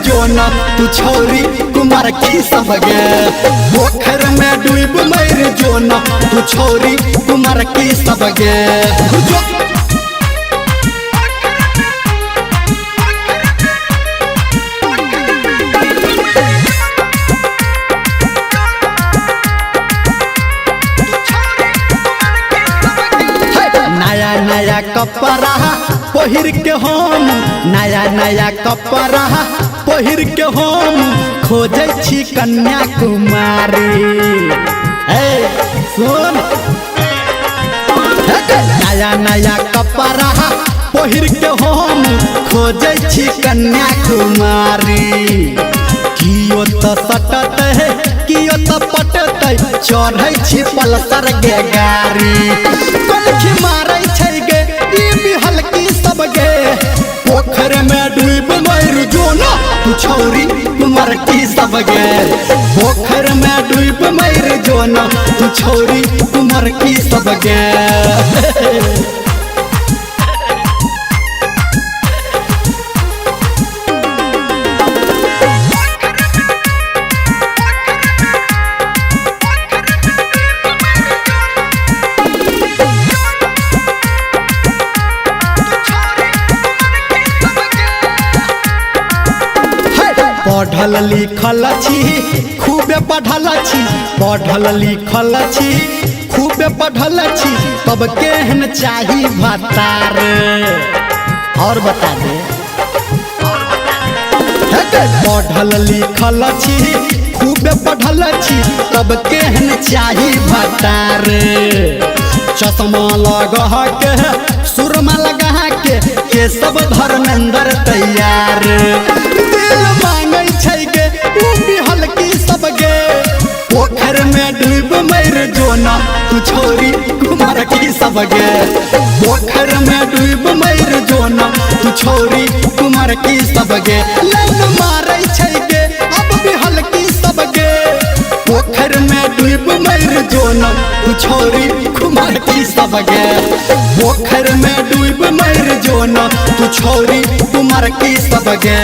जो न तू छोरी कुमार की सब गे पोखर में डूब मर जो न तू छोरी कुमार की सब गे नया नया कपड़ा पहिर के हम नया नया कपड़ा पहिर के हम खोजे छी कन्या कुमारी सुन नया नया कपड़ा पहिर के हम खोजे छी कन्या कुमारी कियो तो सटत है कियो तो पटत चढ़े छी पल्सर गे गाड़ी कलखी मारे छै गे ई बिहल की सब गे पोखर में डूब मर जो न तू छोरी कुमार की सब गे पोखर में डूब मर जो न तू छोरी कुमार की सब गे पढ़ल लिखल छी खूबे पढ़ल छी पढ़ल लिखल छी खूबे पढ़ल छी तब केहन चाही भतार और बता दे पढ़ल लिखल छी खूबे पढ़ल छी तब केहन चाही भतार चश्मा लगा के सुरमा लगा के सब धर्मेंद्र तैयार दिल मांगे छै गे तू बिहल की सब गे पोखर में डूब मर जो न तू छोरी कुमार की सब गे पोखर में डूब मर जो न तू छोरी कुमार की सब गे लाइन मारे छै गे अब बिहल की सब गे पोखर में डूब मर जो न तू छोरी कुमार की सब गे पोखर में डूब मर जो न तू छोरी कुमार की सब गे।